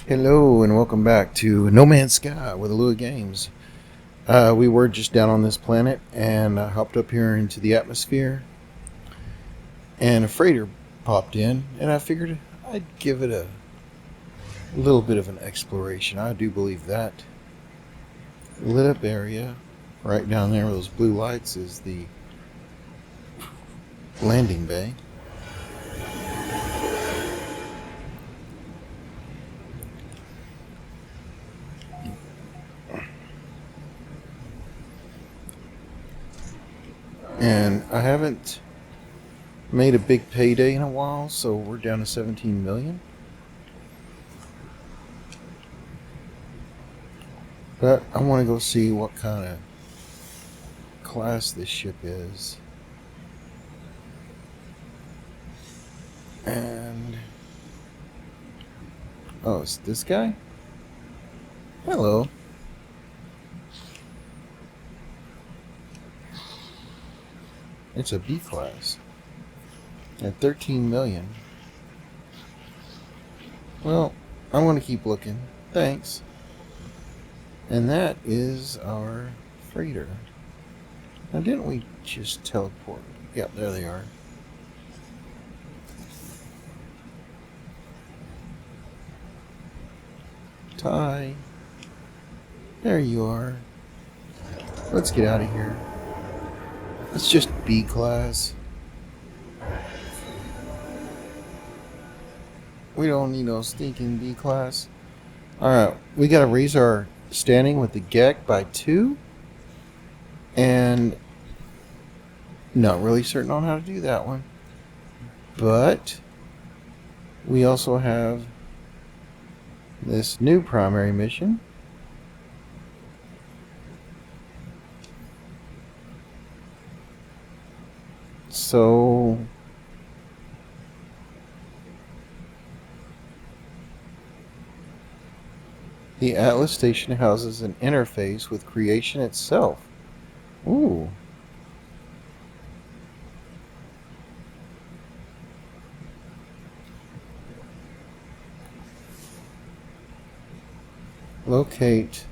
Hello and welcome back to No Man's Sky with Alua Games. We were just down on this planet and hopped up here into the atmosphere, and a freighter popped in, and I figured I'd give it a little bit of an exploration. I do believe that lit up area right down there with those blue lights is the landing bay. And I haven't made a big payday in a while, so we're down to 17 million. But I want to go see what kind of class this ship is. And oh, it's this guy? Hello. It's a B class at 13 million. Well, I want to keep looking. Thanks. And that is our freighter. Now, didn't we just teleport? Yep, there they are. Ty. There you are. Let's get out of here. It's just B class. We don't need no stinking B class. Alright, we gotta raise our standing with the GEC by 2. And not really certain on how to do that one. But we also have this new primary mission. So the Atlas station houses an interface with creation itself. Ooh. Locate.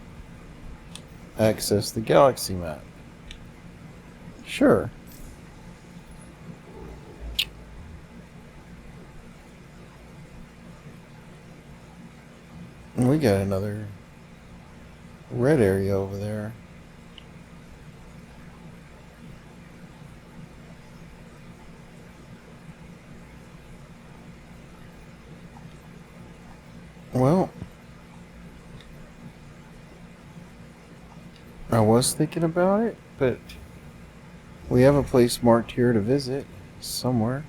Access the galaxy map. Sure. And we got another red area over there. Well, I was thinking about it, but we have a place marked here to visit somewhere.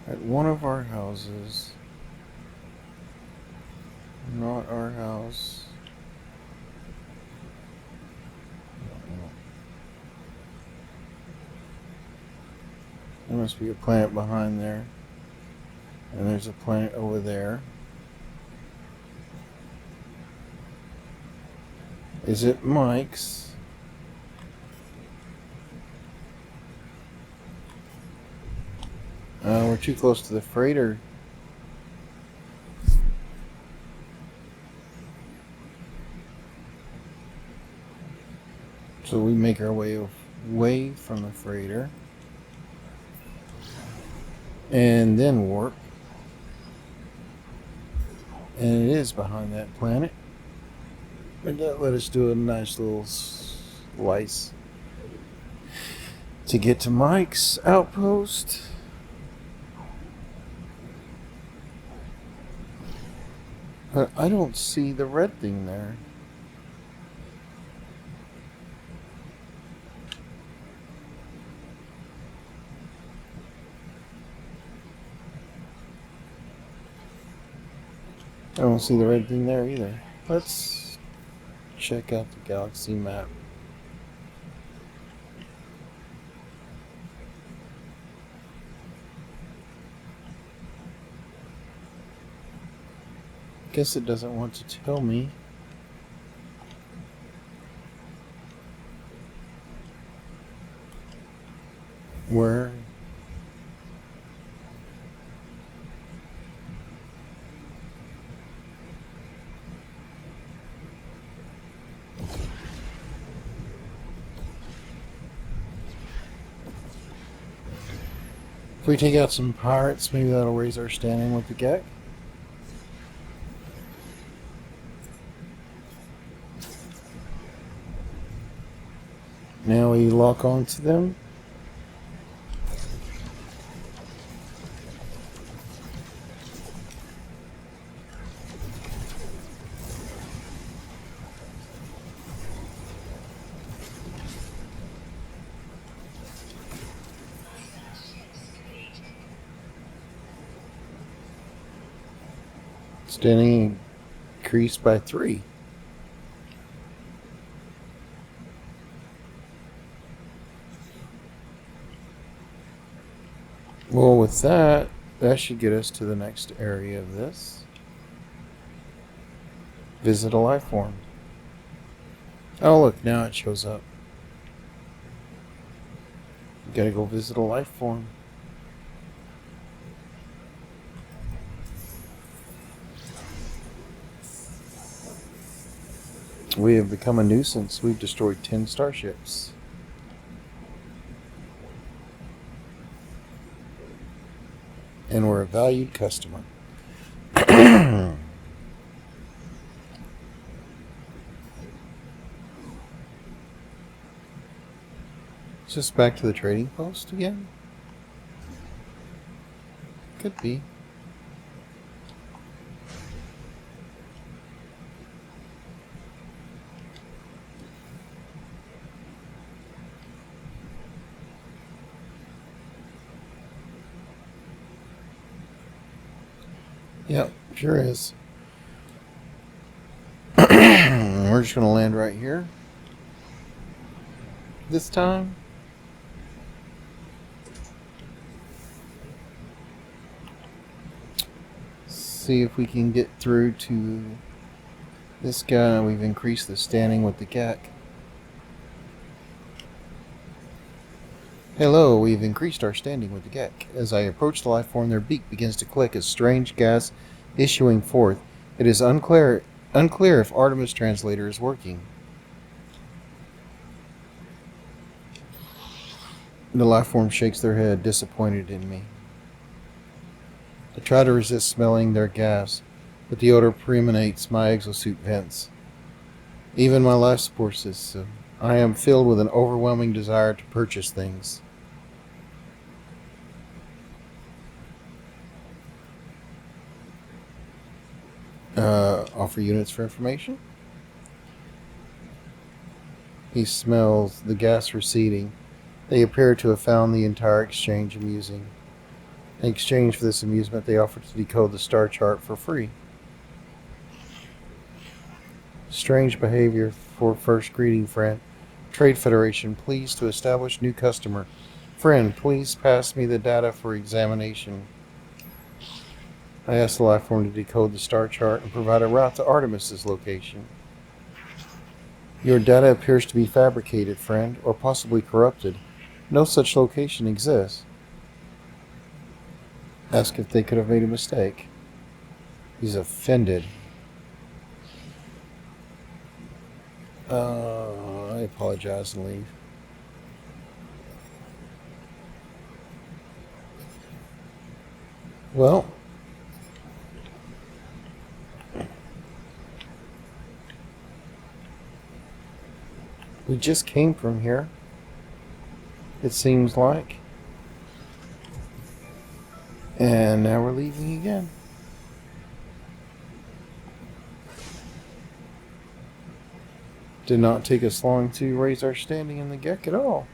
At one of our houses. Not our house. There must be a planet behind there. And there's a planet over there. Is it Mike's? We're too close to the freighter. So we make our way away from the freighter. And then warp. And it is behind that planet. And that let us do a nice little slice to get to Mike's outpost. But I don't see the red thing there. I don't see the red thing there either. Let's check out the galaxy map. Guess it doesn't want to tell me. Where If we take out some pirates, maybe that'll raise our standing with the Gek. Now we lock onto them. Standing increased by 3. Well, with that, that should get us to the next area of this. Visit a life form. Oh, look, now it shows up. Gotta go visit a life form. We have become a nuisance. We've destroyed 10 starships. And we're a valued customer. Just back to the trading post again? Could be. Yep, sure is. We're just going to land right here. This time. See if we can get through to this guy. We've increased the standing with the Gek. Hello, we've increased our standing with the Gek. As I approach the life form, their beak begins to click as strange gas issuing forth. It is unclear if Artemis Translator is working. The life form shakes their head, disappointed in me. I try to resist smelling their gas, but the odor permeates my exosuit vents. Even my life support system. I am filled with an overwhelming desire to purchase things. Offer units for information. He smells the gas receding. They appear to have found the entire exchange amusing. In exchange for this amusement, they offer to decode the star chart for free. Strange behavior for first greeting, friend. Trade Federation, pleased to establish new customer. Friend, please pass me the data for examination. I asked the life form to decode the star chart and provide a route to Artemis's location. Your data appears to be fabricated, friend, or possibly corrupted. No such location exists. Ask if they could have made a mistake. He's offended. I apologize and leave. Well, we just came from here, it seems like. And now we're leaving again. Did not take us long to raise our standing in the Gek at all.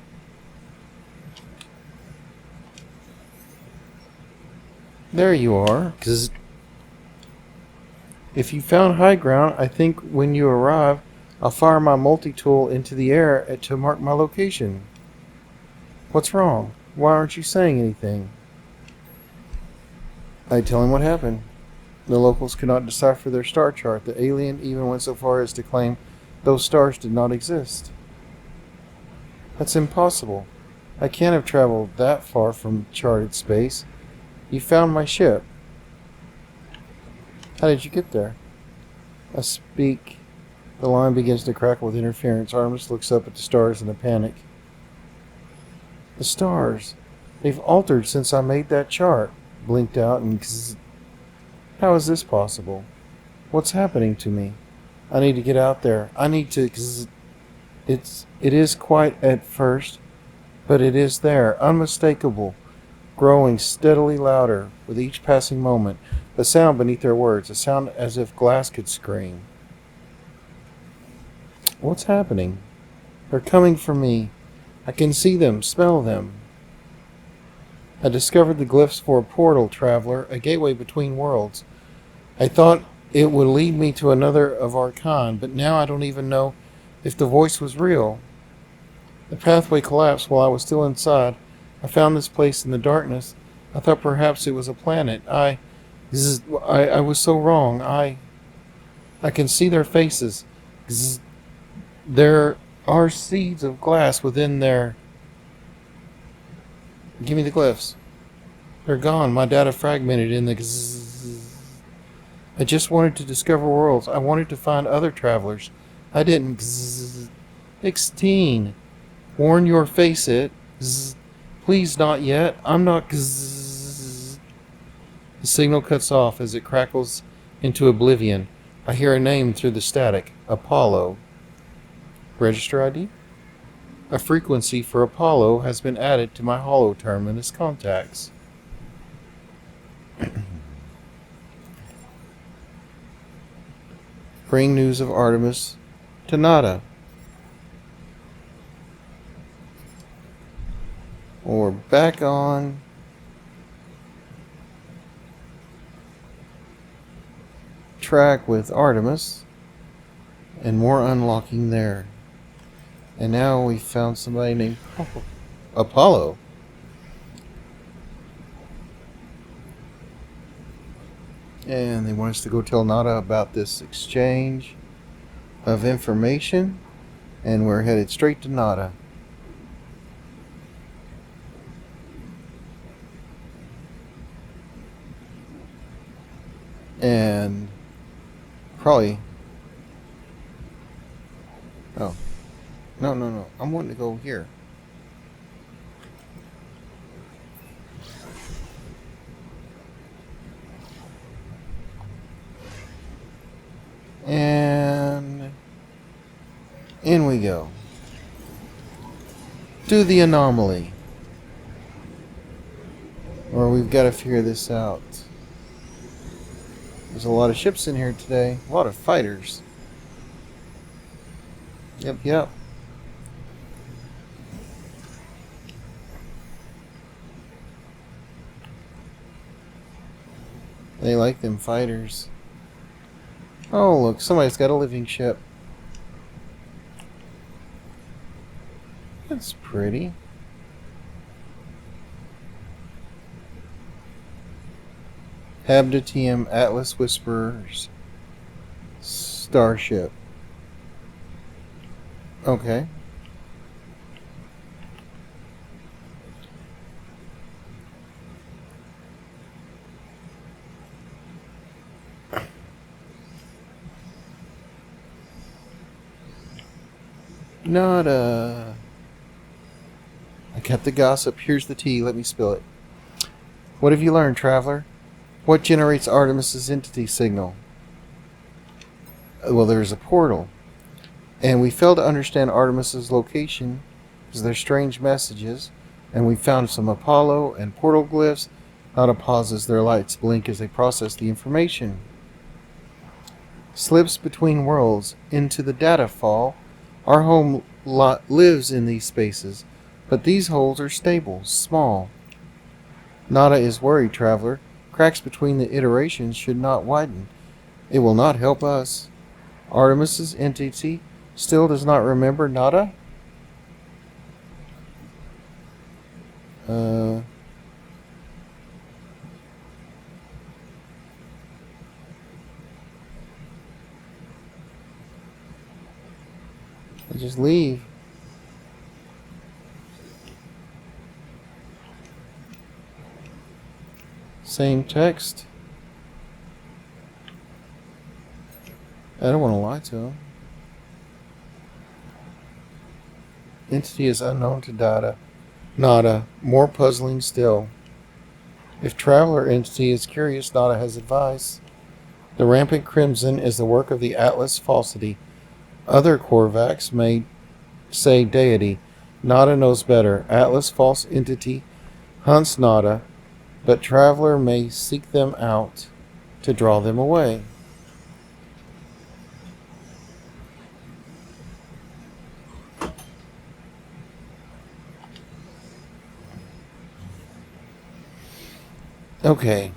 There you are. Because if you found high ground, I think when you arrive, I'll fire my multi-tool into the air to mark my location. What's wrong? Why aren't you saying anything? I tell him what happened. The locals could not decipher their star chart. The alien even went so far as to claim those stars did not exist. That's impossible. I can't have traveled that far from charted space. You found my ship. How did you get there? I speak. The line begins to crackle with interference. Artemis looks up at the stars in a panic. The stars. They've altered since I made that chart. Blinked out and how is this possible? What's happening to me? I need to get out there. I need to it is quiet at first, but it is there, unmistakable, growing steadily louder with each passing moment. The sound beneath their words, a sound as if glass could scream. What's happening? They're coming for me. I can see them, smell them. I discovered the glyphs for a portal, traveler, a gateway between worlds. I thought it would lead me to another of our kind, but now I don't even know if the voice was real. The pathway collapsed while I was still inside. I found this place in the darkness. I thought perhaps it was a planet. I was so wrong. I can see their faces. There are seeds of glass within their... Give me the glyphs. They're gone. My data fragmented in the... I just wanted to discover worlds. I wanted to find other travelers. I didn't... 16. Warn your face it. Please not yet. I'm not... The signal cuts off as it crackles into oblivion. I hear a name through the static. Apollo. Register ID? A frequency for Apollo has been added to my holo terminus contacts. Bring news of Artemis to Nada. Or back on track with Artemis and more unlocking there. And now we found somebody named Apollo. And they want us to go tell Nada about this exchange of information. And we're headed straight to Nada. And probably... Oh. No. I'm wanting to go here. And in we go. Do the anomaly. Or we've got to figure this out. There's a lot of ships in here today. A lot of fighters. Yep. They like them fighters. Oh, look, somebody's got a living ship. That's pretty. Habdatium Atlas Whisperers Starship. Okay. Nada. I kept the gossip. Here's the tea. Let me spill it. What have you learned, traveler? What generates Artemis's entity signal? Well, there's a portal. And we failed to understand Artemis's location because they're strange messages. And we found some Apollo and portal glyphs. Nada pauses. Their lights blink as they process the information. Slips between worlds into the data fall. Our home lot lives in these spaces, but these holes are stable, small. Nada is worried, traveler. Cracks between the iterations should not widen. It will not help us. Artemis's entity still does not remember Nada? Just leave. Same text. I don't want to lie to him. Entity is unknown to data. Nada, more puzzling still. If Traveler Entity is curious, Nada has advice. The rampant crimson is the work of the Atlas Falsity. Other Korvax may say deity. Nada knows better. Atlas False Entity hunts Nada, but Traveler may seek them out to draw them away. Okay.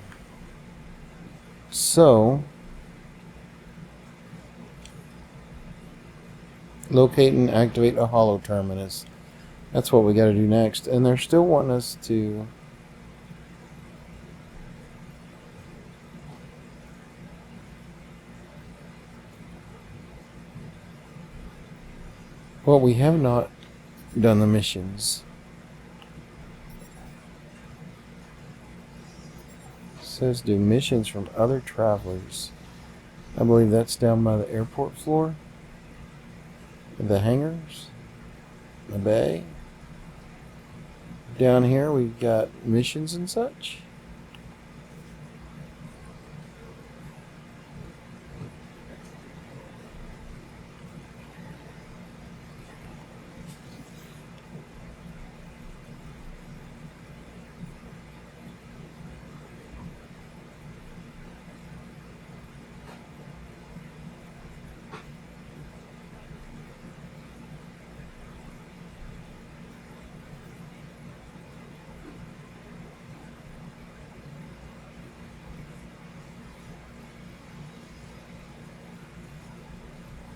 So, locate and activate a holo terminus. That's what we got to do next. And they're still wanting us to... Well, we have not done the missions. It says do missions from other travelers. I believe that's down by the airport floor. The hangars. The bay. Down here we've got missions and such.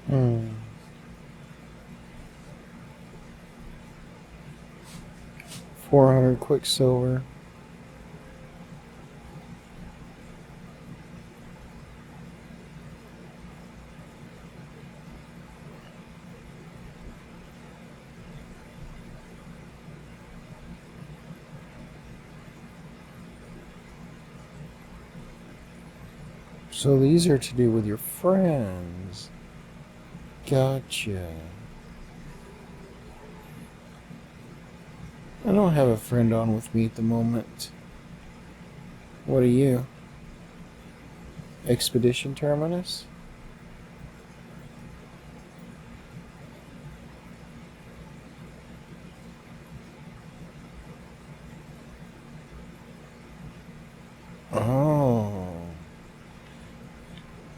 Hmm. 400 Quicksilver. So these are to do with your friends. Gotcha. I don't have a friend on with me at the moment. What are you? Expedition Terminus? Oh.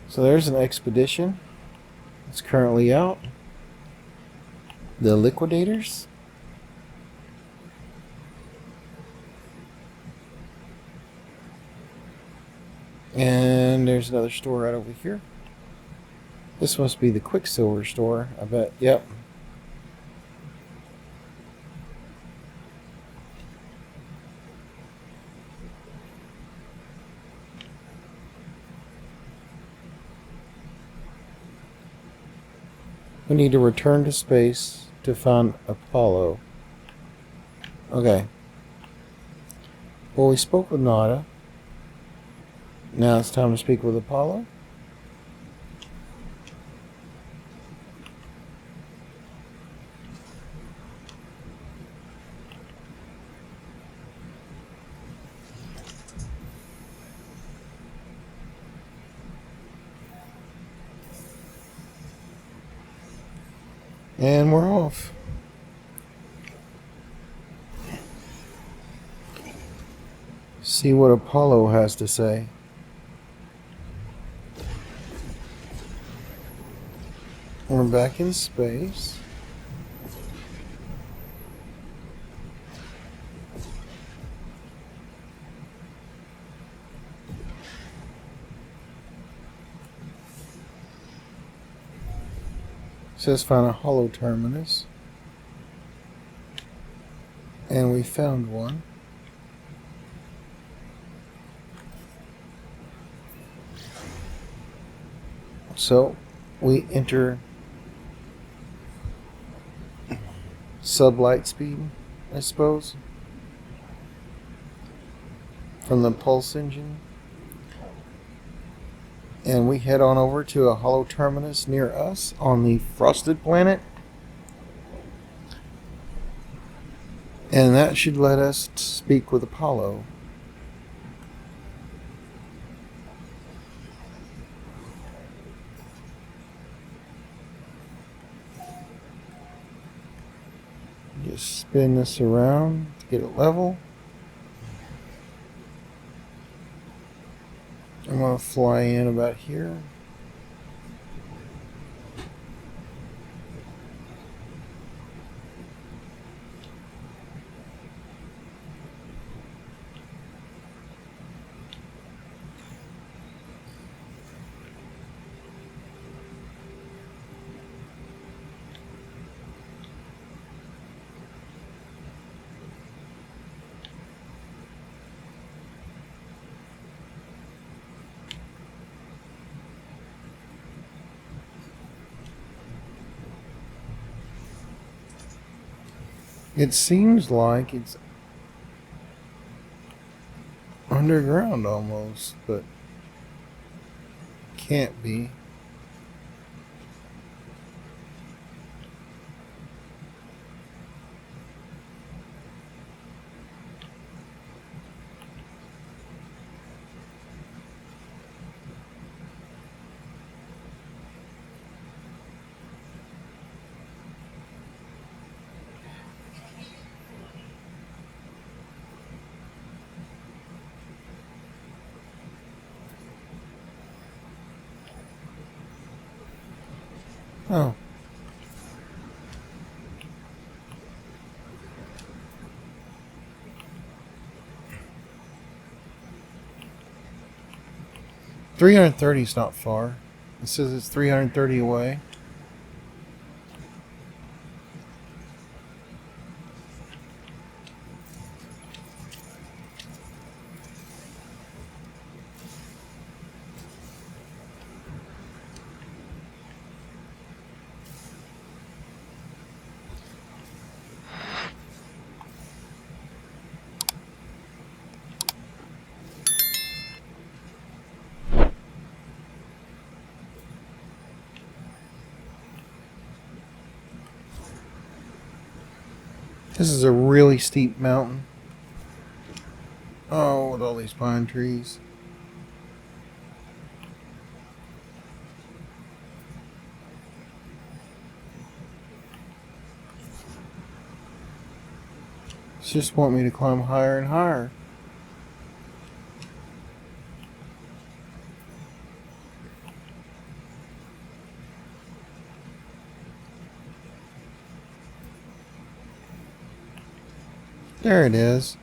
So there's an expedition. It's currently out. The Liquidators. And there's another store right over here. This must be the Quicksilver store, I bet. Yep. We need to return to space to find Apollo. Okay. Well, we spoke with Nada. Now it's time to speak with Apollo. And we're off. See what Apollo has to say. We're back in space. It says find a holo terminus. And we found one. So we enter sublight speed, I suppose, from the pulse engine. And we head on over to a holo terminus near us on the frosted planet. And that should let us speak with Apollo. Just spin this around to get it level. I'm going to fly in about here. It seems like it's underground almost, but can't be. Oh. $330 is not far. It says it's 330 away. This is a really steep mountain. Oh, with all these pine trees. It's just want me to climb higher and higher. There it is.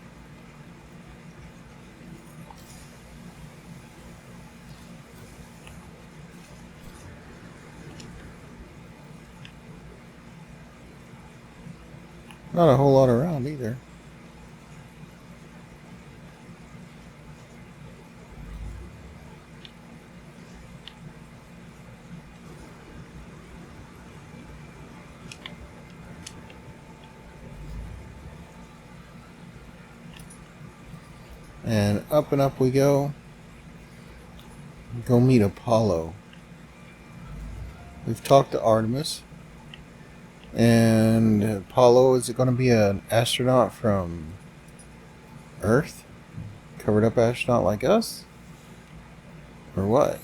Not a whole lot around either. And up we go. Go meet Apollo. We've talked to Artemis. And Apollo, is it going to be an astronaut from Earth? Covered up astronaut like us? Or what?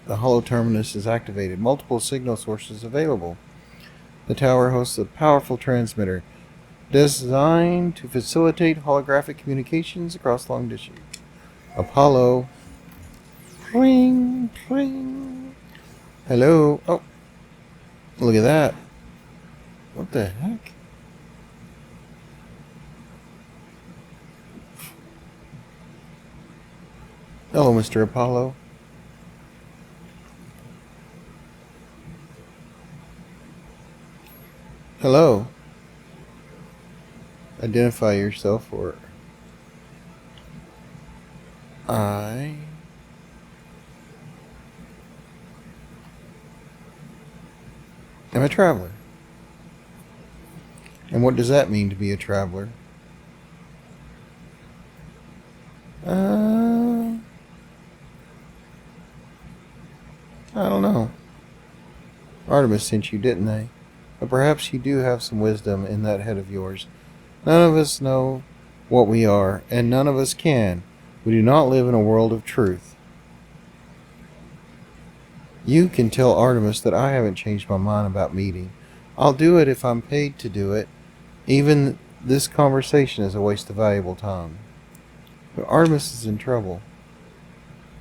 The holo terminus is activated. Multiple signal sources available. The tower hosts a powerful transmitter designed to facilitate holographic communications across long distance. Apollo. Pling, pling. Hello. Oh, look at that. What the heck? Hello, Mr. Apollo. Hello. Identify yourself, or I am a traveler. And what does that mean to be a traveler? I don't know. Artemis sent you, didn't they? But perhaps you do have some wisdom in that head of yours. None of us know what we are, and none of us can. We do not live in a world of truth. You can tell Artemis that I haven't changed my mind about meeting. I'll do it if I'm paid to do it. Even this conversation is a waste of valuable time. But Artemis is in trouble.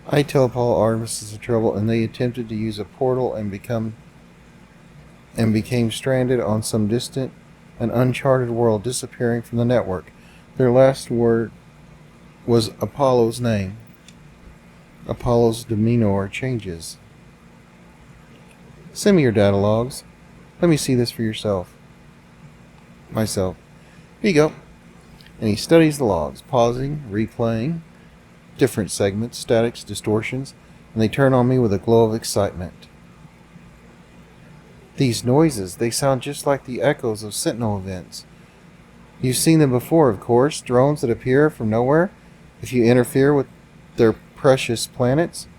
I tell Paul Artemis is in trouble, and they attempted to use a portal and became stranded on some distant and uncharted world, disappearing from the network. Their last word was Apollo's name. Apollo's demeanor changes. Send me your data logs. Let me see this for myself. Here you go. And he studies the logs, pausing, replaying, different segments, statics, distortions, and they turn on me with a glow of excitement. These noises, they sound just like the echoes of Sentinel events. You've seen them before, of course, drones that appear from nowhere if you interfere with their precious planets.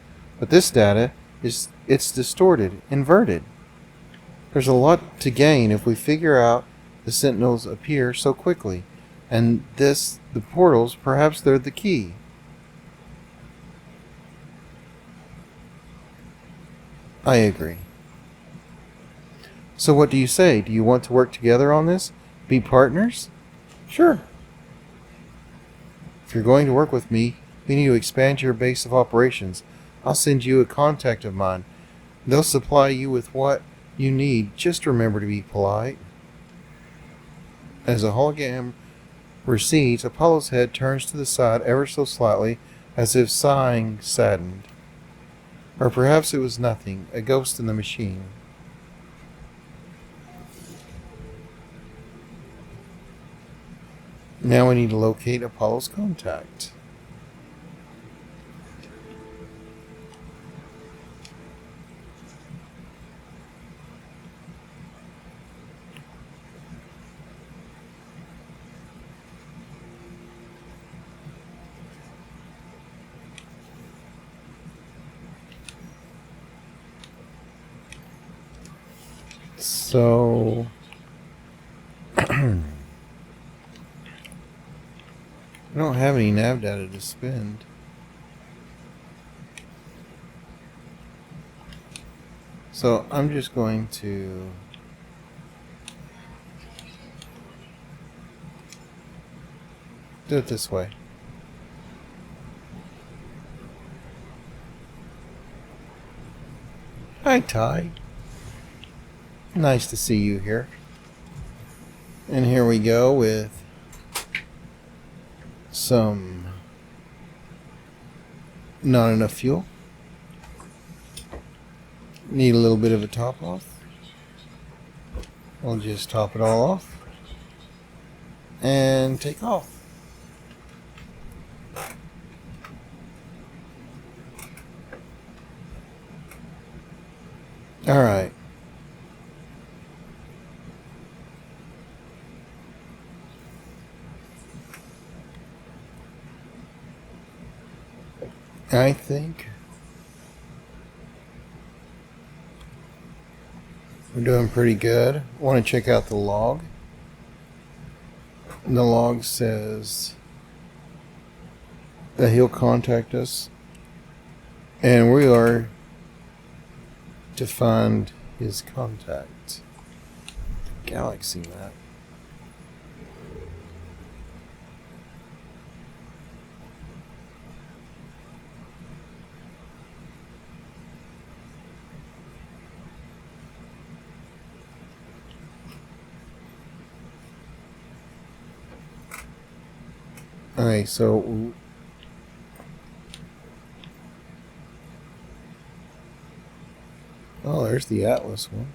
But this data, it's distorted, inverted. There's a lot to gain if we figure out the Sentinels appear so quickly. And the portals, perhaps they're the key. I agree. So what do you say? Do you want to work together on this? Be partners? Sure. If you're going to work with me, we need to expand your base of operations. I'll send you a contact of mine. They'll supply you with what you need. Just remember to be polite. As a hologram recedes, Apollo's head turns to the side ever so slightly, as if sighing saddened. Or perhaps it was nothing, a ghost in the machine. Now we need to locate Apollo's contact. So I don't have any nav data to spend. So I'm just going to do it this way. Hi, Ty. Nice to see you here. And here we go with some not enough fuel. Need a little bit of a top off. We'll just top it all off and take off. All right. I think we're doing pretty good. Want to check out the log. And the log says that he'll contact us, and we are to find his contact. Galaxy map. Alright, so oh, there's the Atlas one.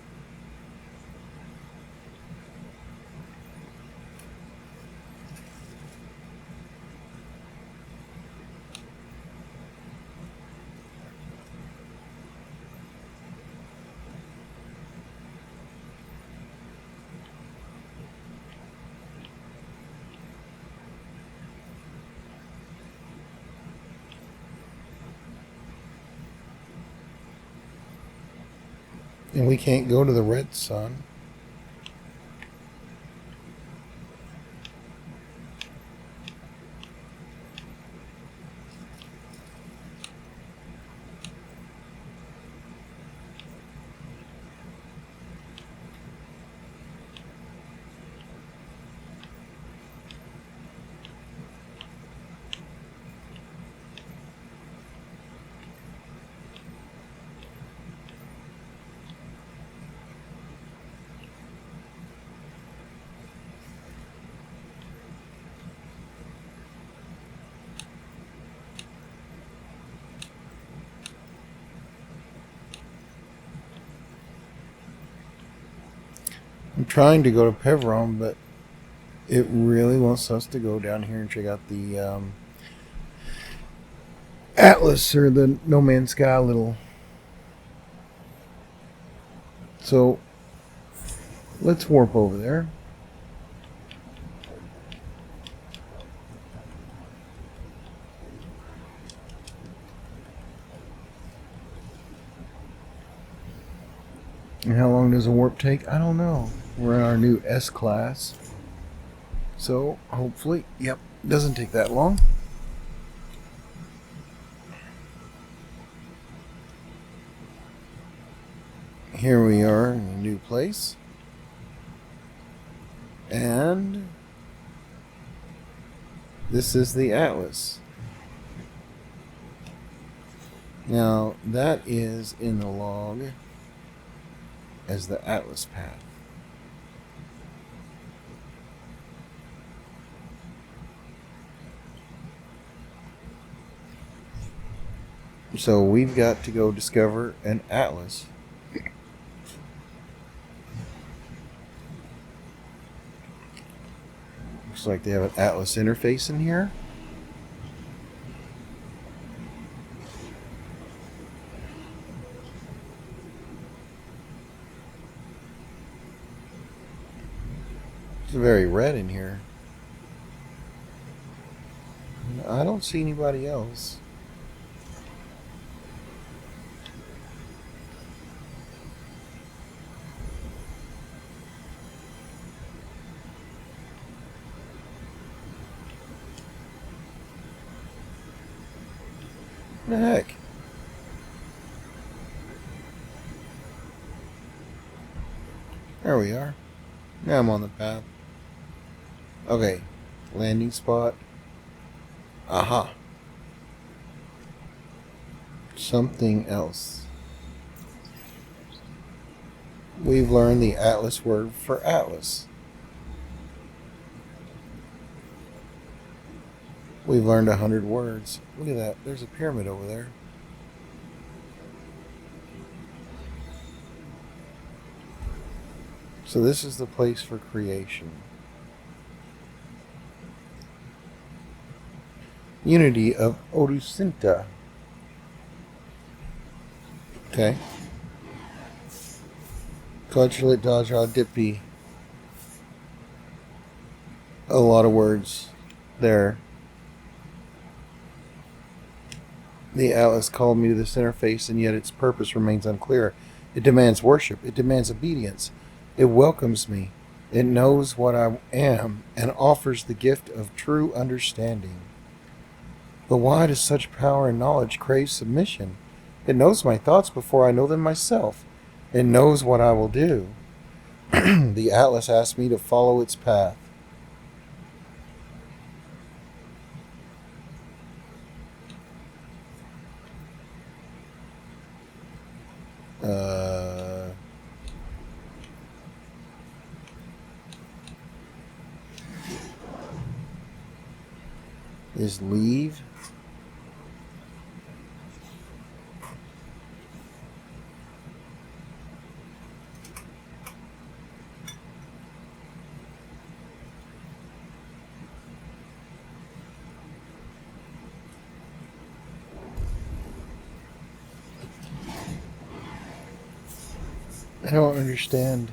And we can't go to the red sun. I'm trying to go to Pevron, but it really wants us to go down here and check out the Atlas, or the No Man's Sky little. So let's warp over there. And how long does a warp take? I don't know. We're in our new S class. So hopefully, yep, doesn't take that long. Here we are in a new place. And this is the Atlas. Now that is in the log as the Atlas path. So we've got to go discover an Atlas. Looks like they have an Atlas interface in here. It's very red in here. I don't see anybody else. What the heck? There we are. Now I'm on the path. Okay. Landing spot. Aha. Something else. We've learned the Atlas word for Atlas. We've learned 100 words. Look at that. There's a pyramid over there. So this is the place for creation. Unity of Oducinta. Okay. Culturate Daja Dippy. A lot of words there. The Atlas called me to this interface, and yet its purpose remains unclear. It demands worship. It demands obedience. It welcomes me. It knows what I am and offers the gift of true understanding. But why does such power and knowledge crave submission? It knows my thoughts before I know them myself. It knows what I will do. The Atlas asked me to follow its path. Is leave. I don't understand.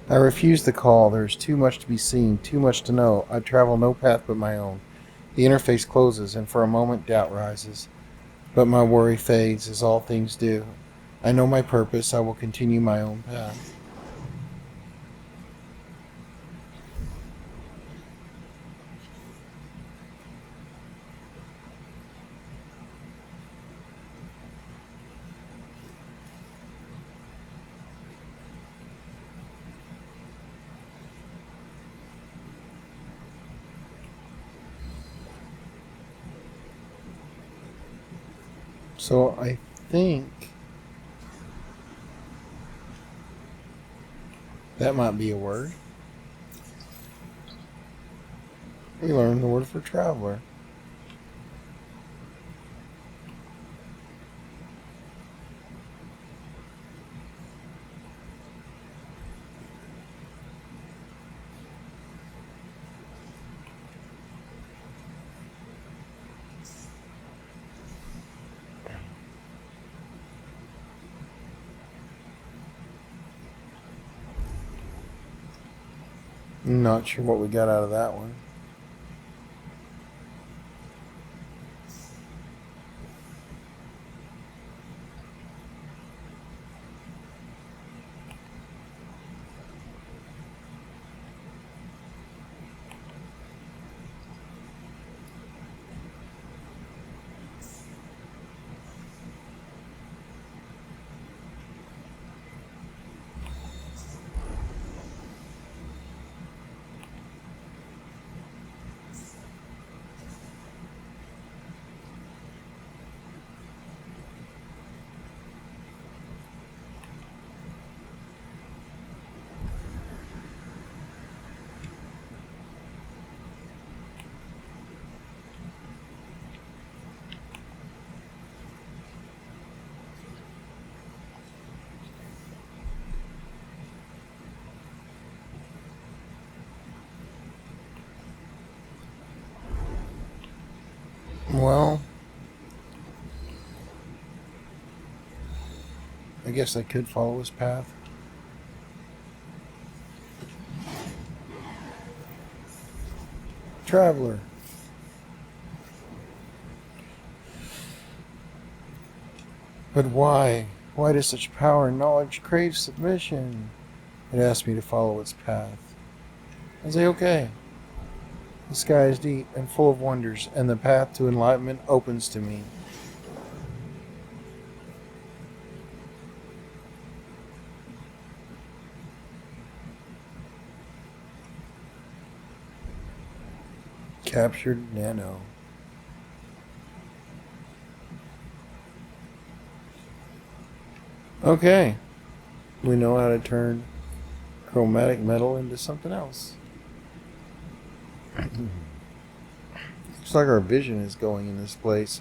I refuse the call. There is too much to be seen, too much to know. I travel no path but my own. The interface closes, and for a moment doubt rises. But my worry fades, as all things do. I know my purpose. I will continue my own path. So I think that might be a word. We learned the word for traveler. Not sure what we got out of that one. Well, I guess I could follow his path. Traveler. But why? Why does such power and knowledge crave submission? It asks me to follow its path. I say, okay. The sky is deep and full of wonders, and the path to enlightenment opens to me. Captured Nano. Okay. We know how to turn chromatic metal into something else. Looks like our vision is going in this place.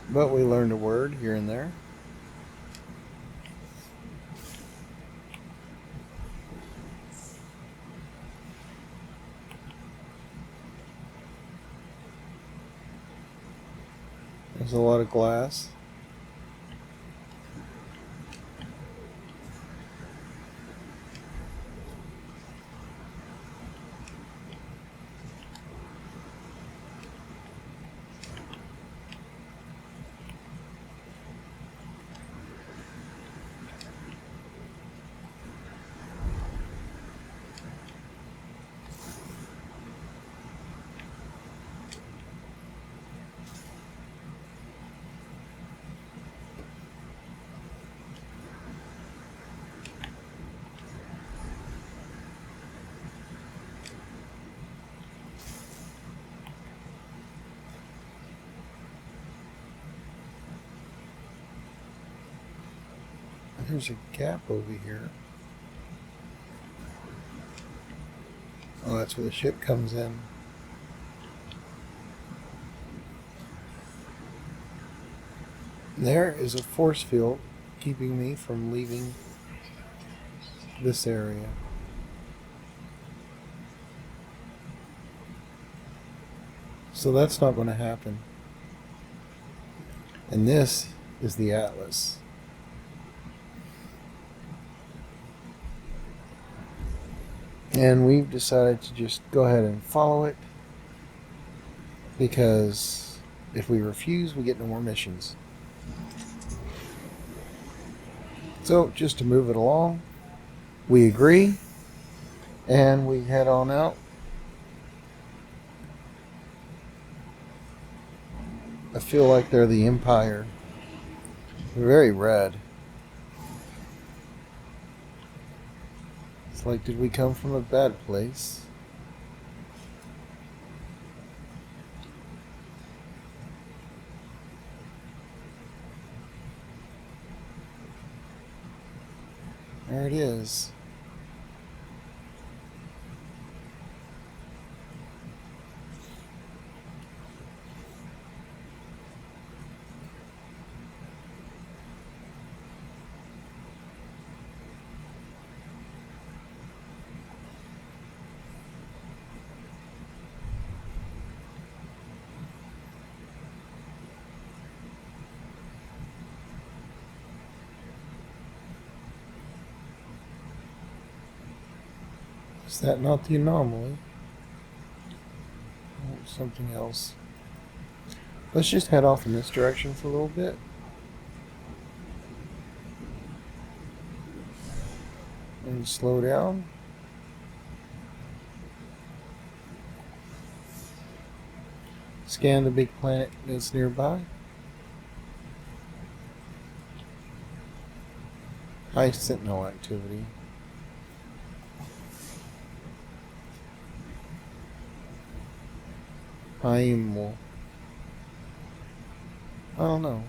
But we learned a word here and there. There's a lot of glass. There's a gap over here. Oh, that's where the ship comes in. There is a force field keeping me from leaving this area. So that's not going to happen. And this is the Atlas. And we've decided to just go ahead and follow it, because if we refuse, we get no more missions. So just to move it along, we agree and we head on out. I feel like they're the Empire. They're very red. It's like, did we come from a bad place? There it is. Is that not the anomaly? Oh, something else. Let's just head off in this direction for a little bit. And slow down. Scan the big planet that's nearby. High sentinel activity. High immo. I don't know.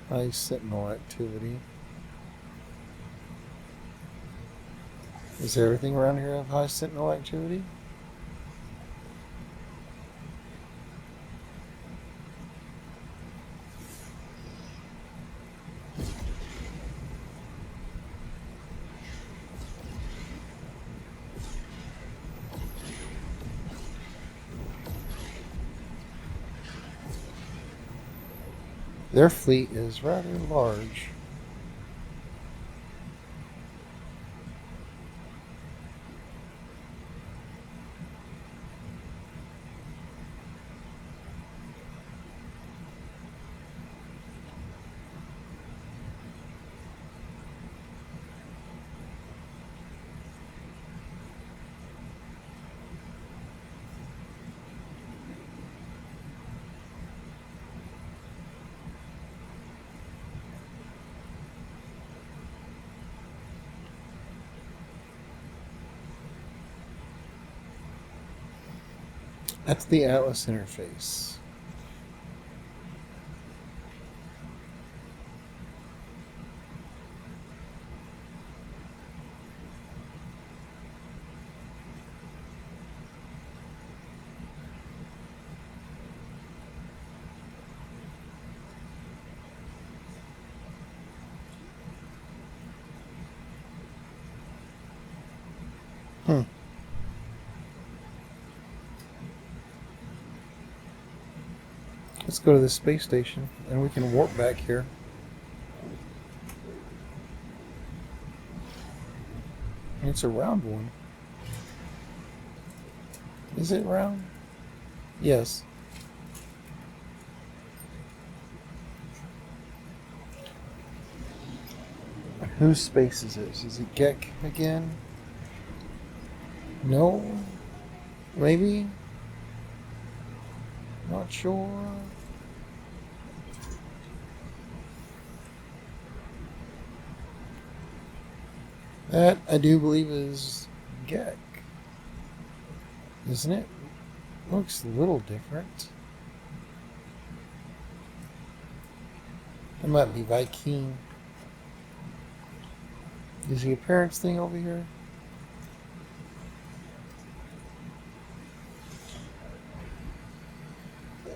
High sentinel activity. Does everything around here have high sentinel activity? Their fleet is rather large. That's the Atlas interface. Let's go to the space station and we can warp back here. It's a round one. Is it round? Yes. Whose space is this? Is it Gek again? No? Maybe? Not sure. That, I do believe, is Gek. Isn't it? Looks a little different. It might be Viking. Is the appearance thing over here?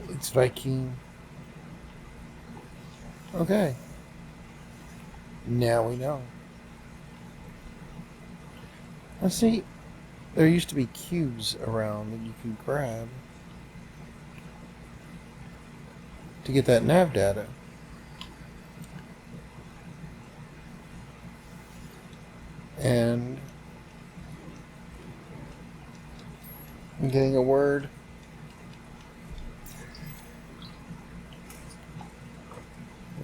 It's Viking. Okay. Now we know. I see there used to be cubes around that you can grab to get that nav data. And I'm getting a word.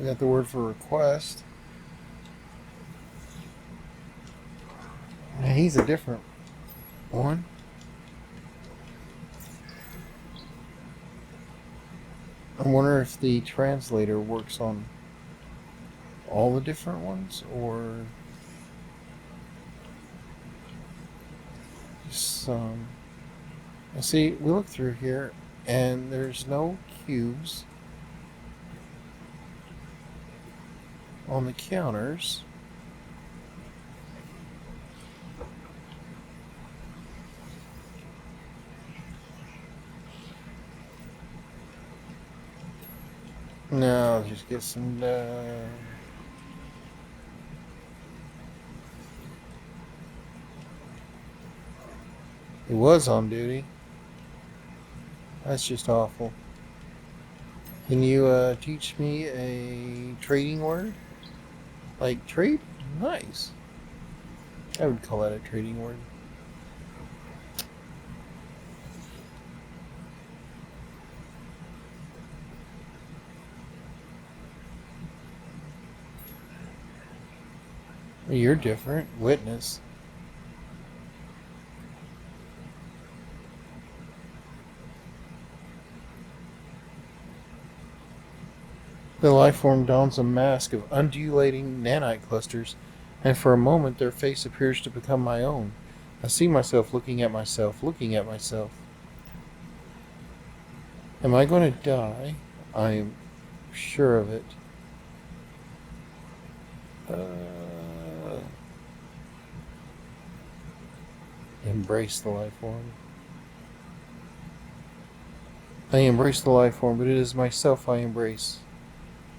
We got the word for request. He's a different one. I wonder if the translator works on all the different ones or some. I see, we look through here and there's no cubes. on the counters. No, just get some. He was on duty. That's just awful. Can you teach me a trading word? Like trade? Nice. I would call that a trading word. You're different. Witness. The life form dons a mask of undulating nanite clusters, and for a moment their face appears to become my own. I see myself looking at myself, looking at myself. Am I going to die? I am sure of it. Embrace the life form. I embrace the life form, but it is myself I embrace.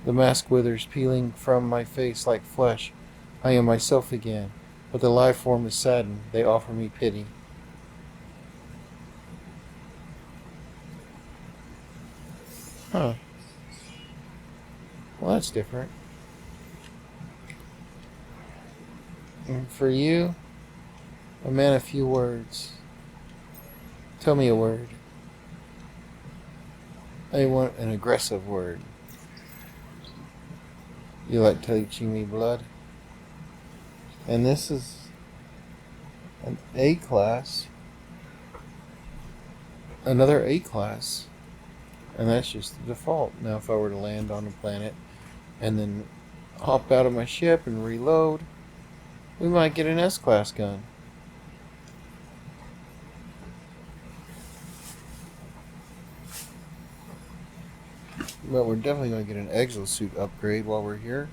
The mask withers, peeling from my face like flesh. I am myself again, but the life form is saddened. They offer me pity. Huh. Well, that's different. And for you, a man of few words. Tell me a word. I want an aggressive word. You like teaching me blood? And this is an A class. Another A class. And that's just the default. Now if I were to land on a planet and then hop out of my ship and reload, we might get an S-class gun. But we're definitely going to get an exosuit upgrade while we're here.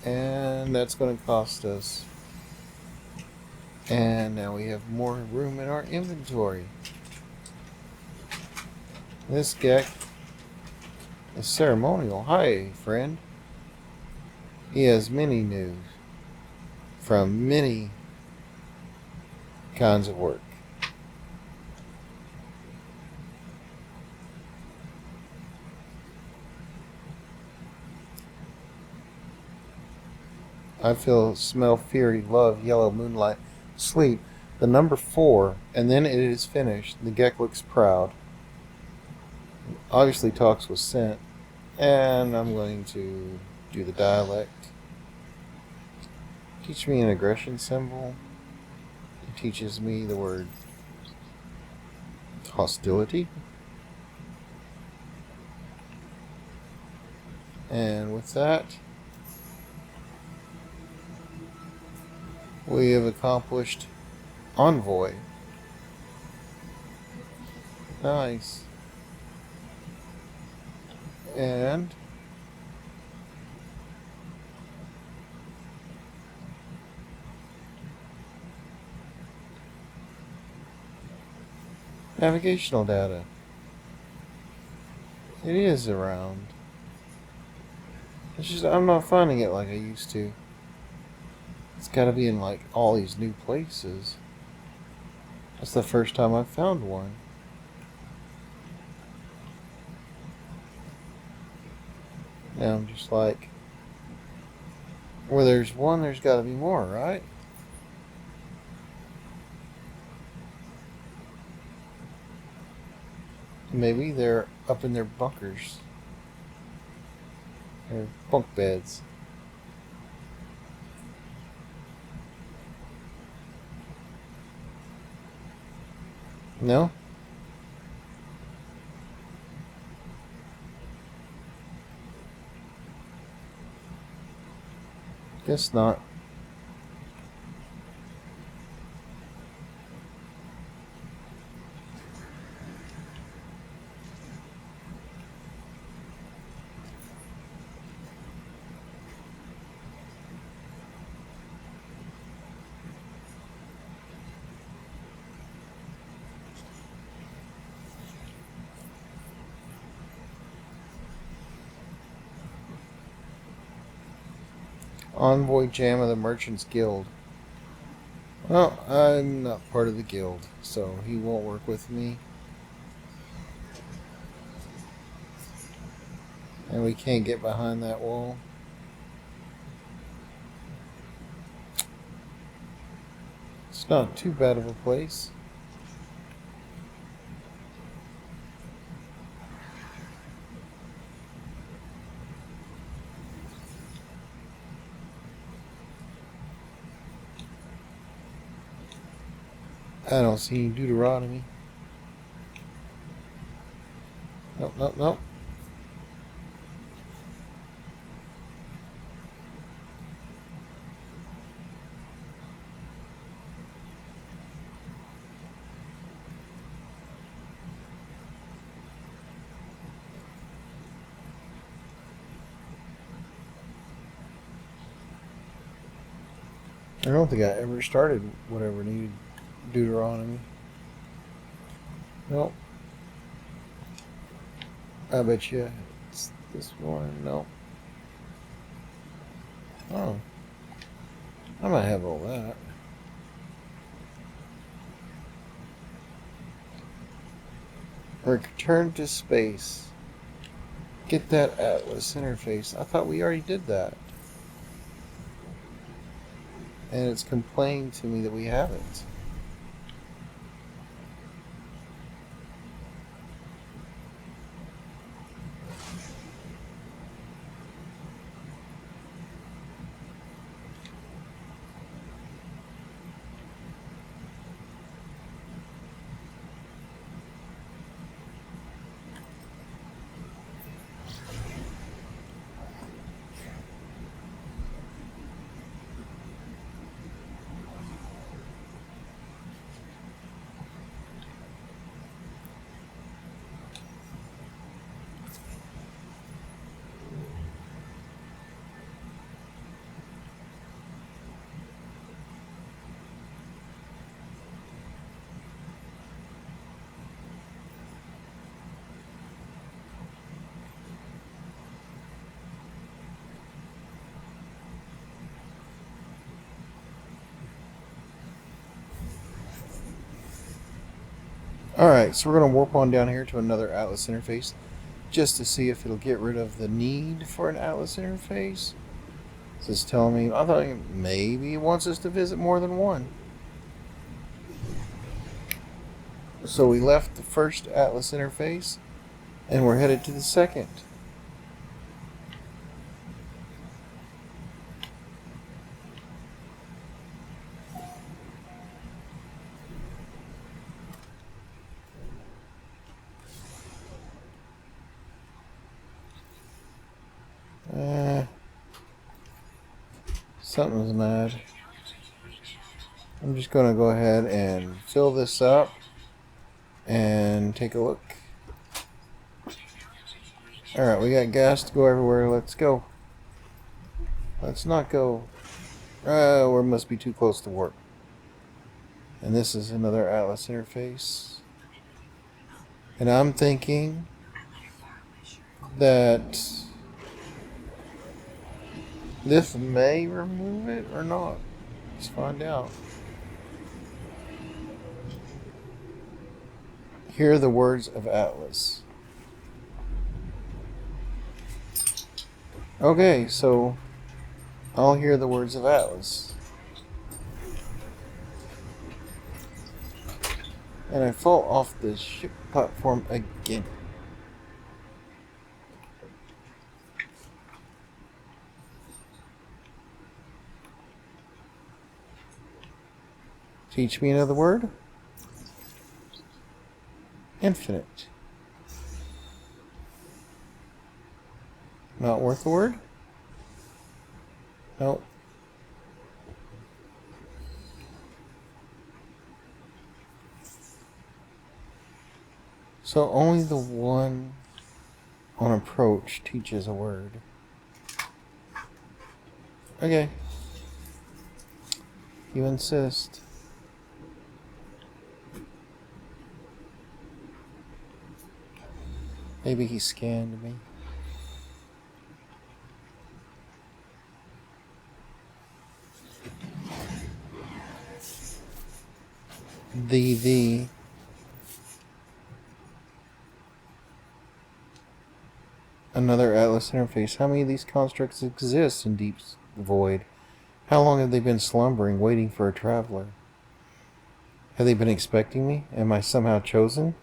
And that's going to cost us. And now we have more room in our inventory. This Gek is ceremonial. Hi, friend. He has many news from many kinds of work. I feel, smell, fury, love, yellow, moonlight, sleep. The number 4, and then it is finished. The Gek looks proud. Obviously talks was sent. And I'm going to do the dialect. Teach me an aggression symbol. It teaches me the word hostility. And with that, we have accomplished Envoy. Nice. And navigational data. It is around. It's just I'm not finding it like I used to. It's gotta be in like all these new places. That's the first time I've found one. Now I'm just like, where there's one, there's gotta be more, right? Maybe they're up in their bunkers. Their bunk beds. No? Guess not. Envoy Jam of the Merchants Guild. Well, I'm not part of the guild, so he won't work with me. And we can't get behind that wall. It's not too bad of a place. I don't see any Deuteronomy. Nope, nope, nope. I don't think I ever started whatever needed Deuteronomy. Nope. I bet you it's this one. Nope. Oh. I might have all that. Return to space. Get that Atlas interface. I thought we already did that. And it's complaining to me that we haven't. Alright, so we're going to warp on down here to another Atlas interface just to see if it'll get rid of the need for an Atlas interface. This is telling me, I thought maybe it wants us to visit more than one. So we left the first Atlas interface and we're headed to the second. Something's mad. I'm just going to go ahead and fill this up and take a look. Alright, we got gas to go everywhere. Let's go. Let's not go. We must be too close to warp. And this is another Atlas interface. And I'm thinking that this may remove it or not. Let's find out. Hear the words of Atlas. Okay, so I'll hear the words of Atlas. And I fall off the ship platform again. Teach me another word. Infinite. Not worth the word? Nope. So only the one on approach teaches a word. Okay. You insist. Maybe he scanned me. The Another Atlas interface. How many of these constructs exist in deep void? How long have they been slumbering, waiting for a traveler? Have they been expecting me? Am I somehow chosen?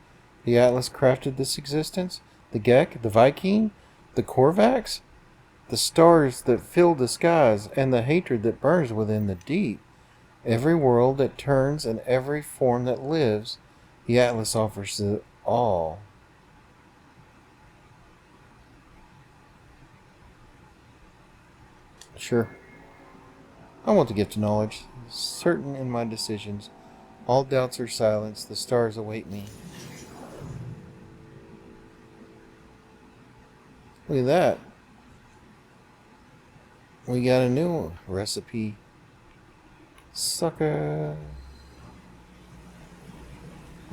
The Atlas crafted this existence? The Gek? The Viking? The Korvax? The stars that fill the skies, and the hatred that burns within the deep. Every world that turns and every form that lives, the Atlas offers it all. Sure. I want the gift of knowledge, certain in my decisions. All doubts are silenced, the stars await me. Look at that. We got a new recipe. Sucker.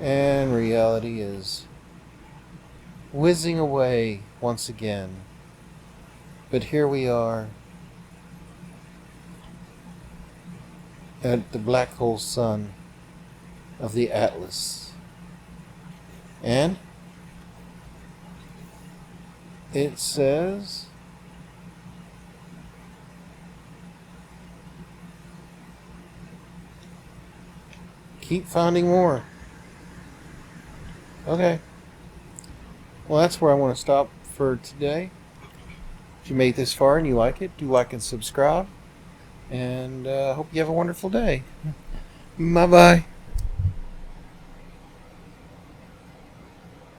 And reality is whizzing away once again. But here we are at the black hole sun of the Atlas. And it says keep finding more. Okay. Well, that's where I want to stop for today. If you made it this far and you like it, do like and subscribe. And hope you have a wonderful day. Bye-bye.